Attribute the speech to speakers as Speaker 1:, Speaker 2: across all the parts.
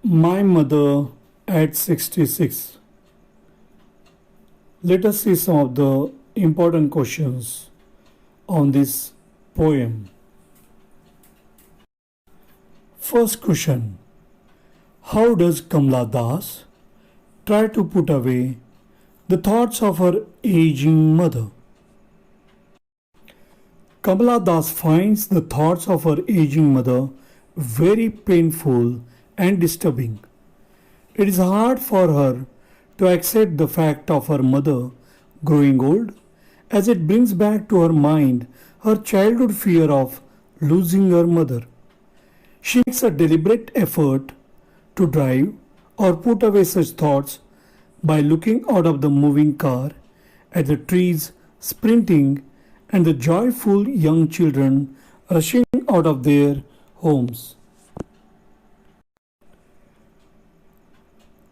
Speaker 1: My mother at 66. Let us see some of the important questions on this poem. First question. How does Kamala Das try to put away the thoughts of her aging mother? Kamala Das finds the thoughts of her aging mother very painful and disturbing. It is hard for her to accept the fact of her mother growing old, as it brings back to her mind her childhood fear of losing her mother. She makes a deliberate effort to drive or put away such thoughts by looking out of the moving car at the trees sprinting and the joyful young children rushing out of their homes.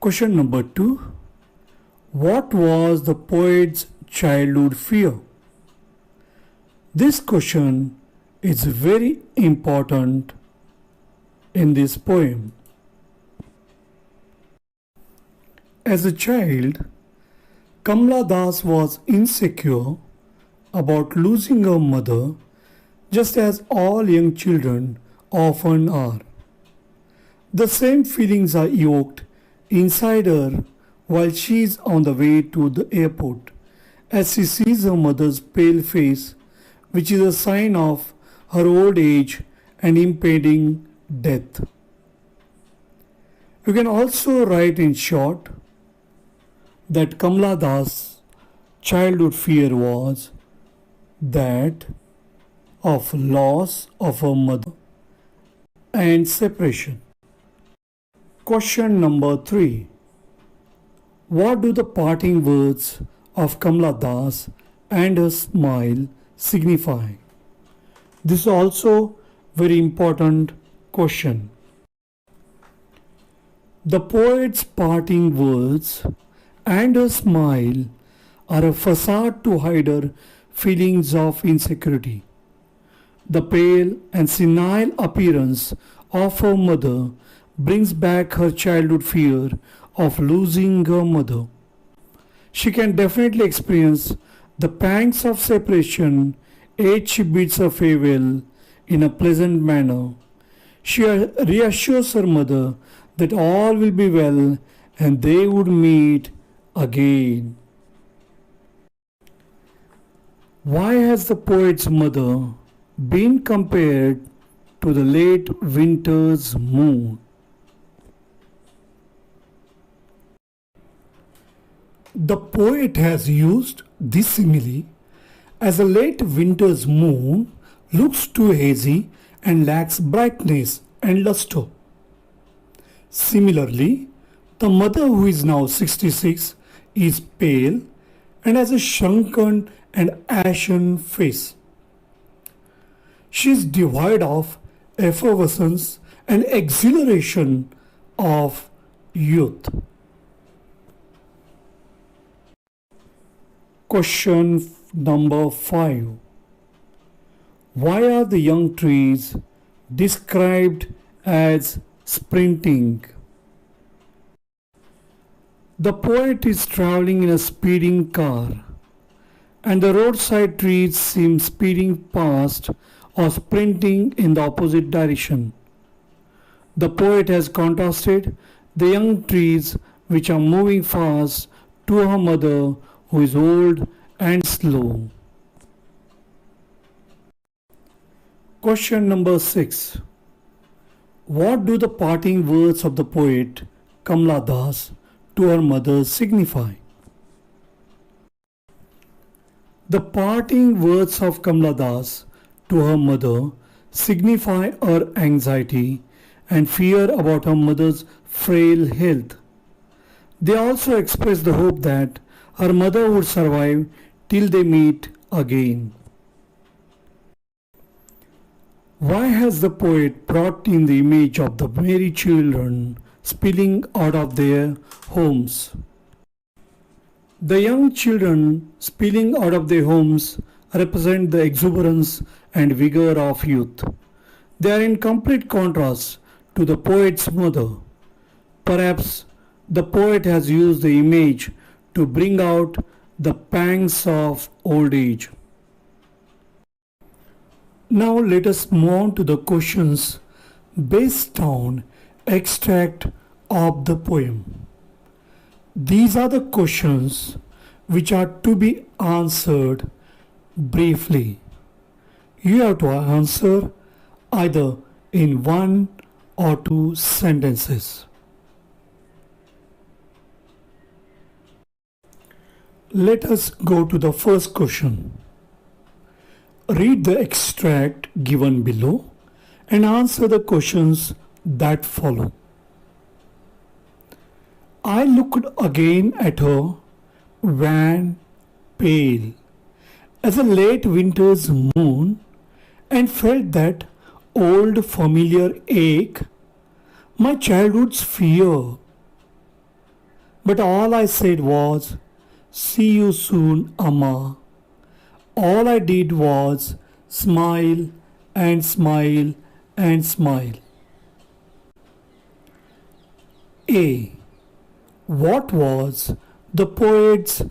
Speaker 1: Question number 2. What was the poet's childhood fear? This question is very important in this poem. As a child, Kamala Das was insecure about losing her mother, just as all young children often are. The same feelings are evoked inside her while she is on the way to the airport, as she sees her mother's pale face, which is a sign of her old age and impending death. You can also write in short that Kamala Das' childhood fear was that of loss of her mother and separation. Question number 3. What do the parting words of Kamala Das and her smile signify? This is also very important question. The poet's parting words and her smile are a facade to hide her feelings of insecurity. The pale and senile appearance of her mother brings back her childhood fear of losing her mother. She can definitely experience the pangs of separation as she bids her farewell in a pleasant manner. She reassures her mother that all will be well and they would meet again. Why has the poet's mother been compared to the late winter's moon? The poet has used this simile as a late winter's moon looks too hazy and lacks brightness and luster. Similarly, the mother, who is now 66, is pale and has a shrunken and ashen face. She is devoid of effervescence and exhilaration of youth. Question number 5. Why are the young trees described as sprinting? The poet is traveling in a speeding car, and the roadside trees seem speeding past or sprinting in the opposite direction. The poet has contrasted the young trees which are moving fast to her mother, who is old and slow. Question number 6. What do the parting words of the poet Kamala Das to her mother signify? The parting words of Kamala Das to her mother signify her anxiety and fear about her mother's frail health. They also express the hope that her mother would survive till they meet again. Why has the poet brought in the image of the merry children spilling out of their homes? The young children spilling out of their homes represent the exuberance and vigor of youth. They are in complete contrast to the poet's mother, Perhaps the poet has used the image to bring out the pangs of old age. Now let us move on to the questions based on extract of the poem. These are the questions which are to be answered briefly. You have to answer either in one or two sentences. Let us go to the first question. Read the extract given below and answer the questions that follow. I looked again at her, wan, pale, as a late winter's moon, and felt that old familiar ache, my childhood's fear. But all I said was, "See you soon, Amma." All I did was smile and smile and smile. A. What was the poet's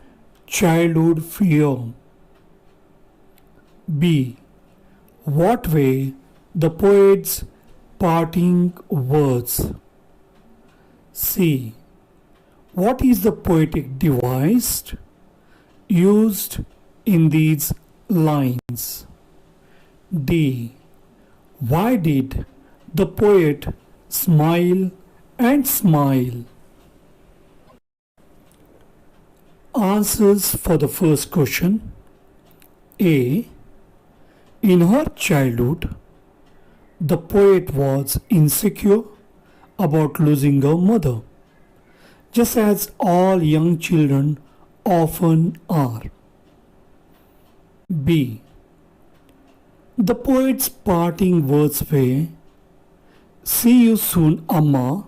Speaker 1: childhood fear? B. What were the poet's parting words? C. What is the poetic device used in these lines? D. Why did the poet smile and smile? Answers for the first question. A. In her childhood, the poet was insecure about losing her mother, just as all young children often are. B. The poet's parting words were, "See you soon, Amma,"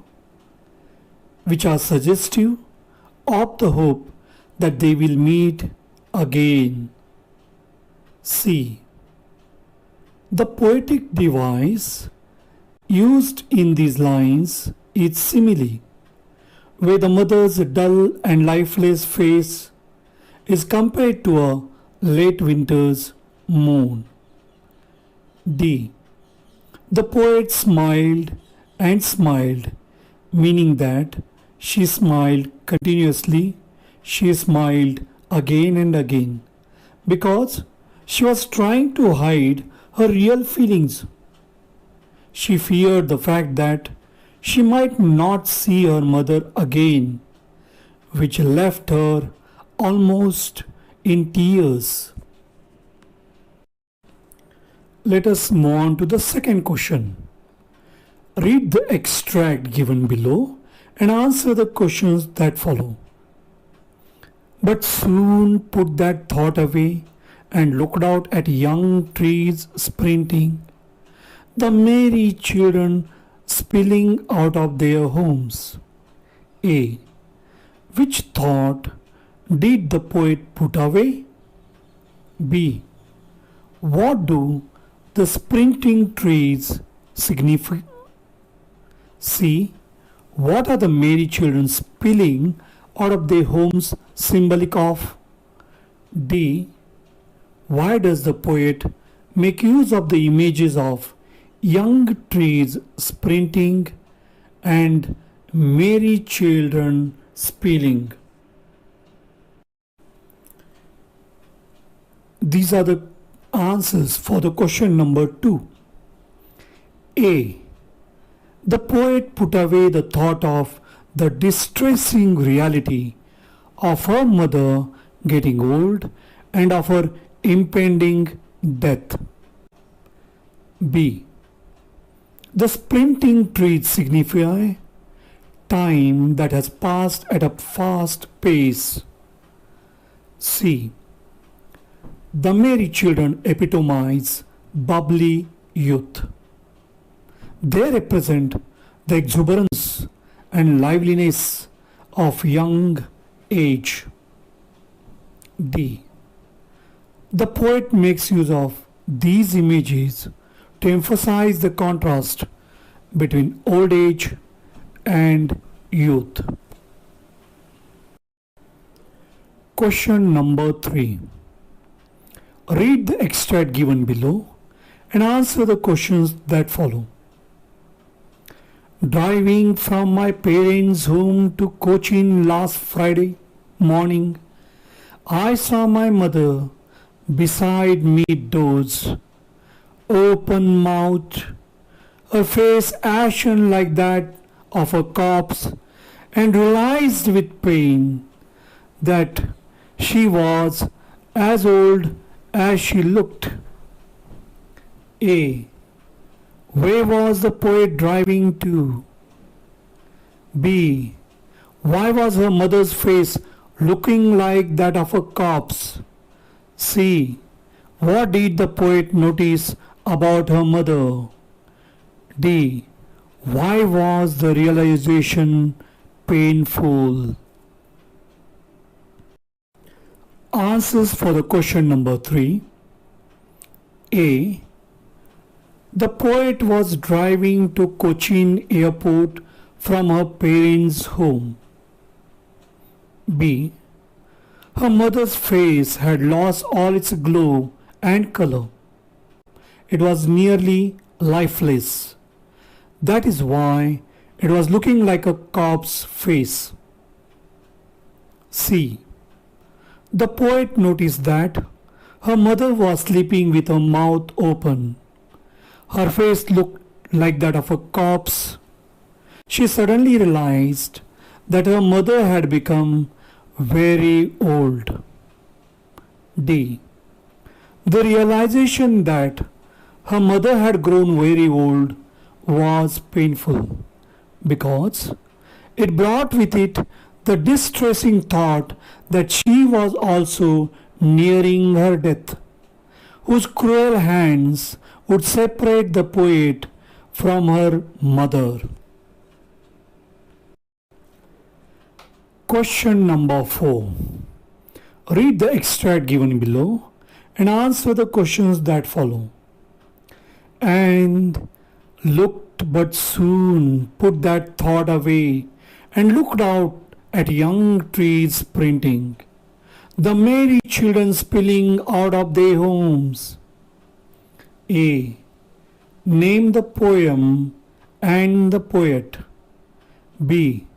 Speaker 1: which are suggestive of the hope that they will meet again. C. The poetic device used in these lines is simile, where the mother's dull and lifeless face is compared to a late winter's moon. D. The poet smiled and smiled, meaning that she smiled continuously, she smiled again and again, because she was trying to hide her real feelings. She feared the fact that she might not see her mother again, which left her almost in tears. Let us move on to the second question. Read the extract given below and answer the questions that follow. But soon put that thought away and looked out at young trees sprinting, the merry children spilling out of their homes. A. Which thought did the poet put away? B. What do the sprinting trees signify? C. What are the merry children spilling out of their homes symbolic of? D. Why does the poet make use of the images of young trees sprinting and merry children spilling? These are the answers for the question number 2. A. The poet put away the thought of the distressing reality of her mother getting old and of her impending death. B. The sprinting trees signify time that has passed at a fast pace. C. The merry children epitomize bubbly youth. They represent the exuberance and liveliness of young age. D. The poet makes use of these images to emphasize the contrast between old age and youth. Question number 3. Read the extract given below and answer the questions that follow. Driving from my parents' home to Cochin last Friday morning, I saw my mother beside me doze, open mouthed, her face ashen like that of a corpse, and realized with pain that she was as old as she looked. A. Where was the poet driving to? B. Why was her mother's face looking like that of a corpse? C. What did the poet notice about her mother? D. Why was the realization painful? Answers for the question number 3. A. The poet was driving to Cochin airport from her parents' home. B. Her mother's face had lost all its glow and color. It was nearly lifeless. That is why it was looking like a corpse face. C. The poet noticed that her mother was sleeping with her mouth open. Her face looked like that of a corpse. She suddenly realized that her mother had become very old. D. The realization that her mother had grown very old was painful because it brought with it the distressing thought that she was also nearing her death, whose cruel hands would separate the poet from her mother. Question number 4. Read the extract given below and answer the questions that follow. And looked but soon put that thought away and looked out at young trees sprinting, the merry children spilling out of their homes. A. Name the poem and the poet. B.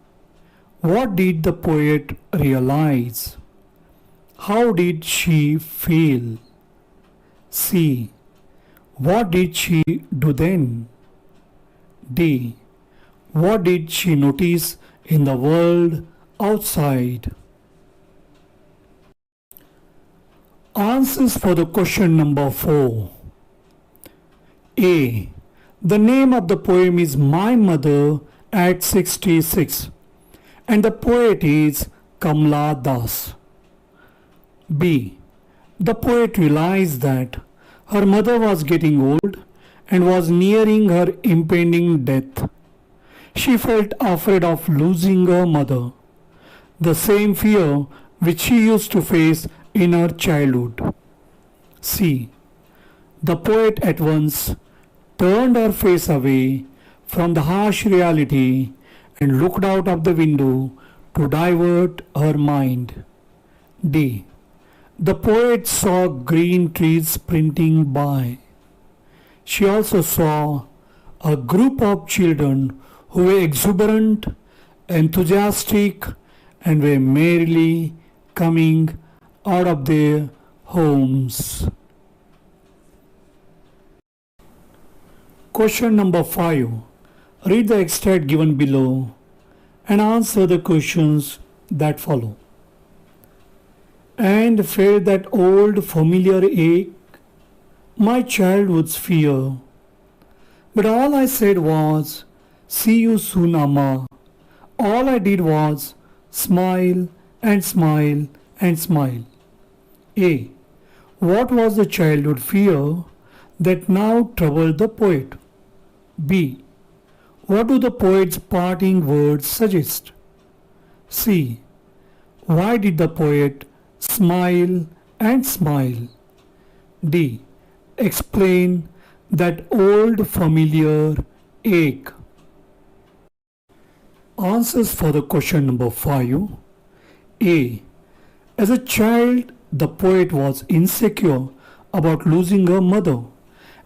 Speaker 1: What did the poet realize? How did she feel? C. What did she do then? D. What did she notice in the world outside? Answers for the question number 4. A. The name of the poem is My Mother at 66 and the poet is Kamla Das. B. The poet realized that her mother was getting old and was nearing her impending death. She felt afraid of losing her mother, the same fear which she used to face in her childhood. C. The poet at once turned her face away from the harsh reality and looked out of the window to divert her mind. D. The poet saw green trees sprinting by. She also saw a group of children who were exuberant, enthusiastic, and were merrily coming out of their homes. Question number 5. Read the extract given below and answer the questions that follow. And felt that old familiar ache, my childhood's fear. But all I said was, see you soon, Amma. All I did was smile and smile and smile. A. What was the childhood fear that now troubled the poet? B. What do the poet's parting words suggest? C. Why did the poet smile and smile? D. Explain that old familiar ache. Answers for the question number 5. A. As a child, the poet was insecure about losing her mother,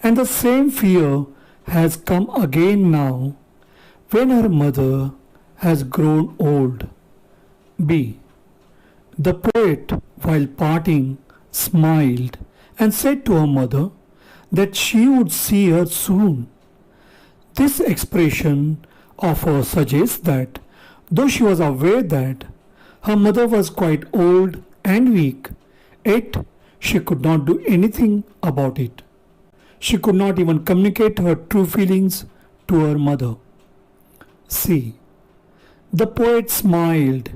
Speaker 1: and the same fear has come again now when her mother has grown old. B. The poet, while parting, smiled and said to her mother that she would see her soon. This expression of hers suggests that, though she was aware that her mother was quite old and weak, yet she could not do anything about it. She could not even communicate her true feelings to her mother. C. The poet smiled,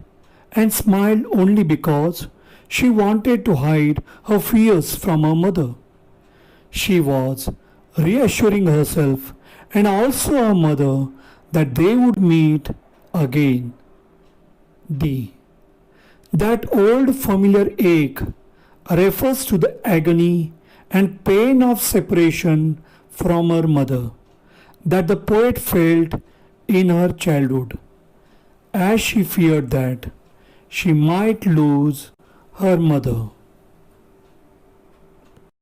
Speaker 1: and smiled only because she wanted to hide her fears from her mother. She was reassuring herself and also her mother that they would meet again. D. That old familiar ache refers to the agony and pain of separation from her mother that the poet felt in her childhood, as she feared that she might lose her mother.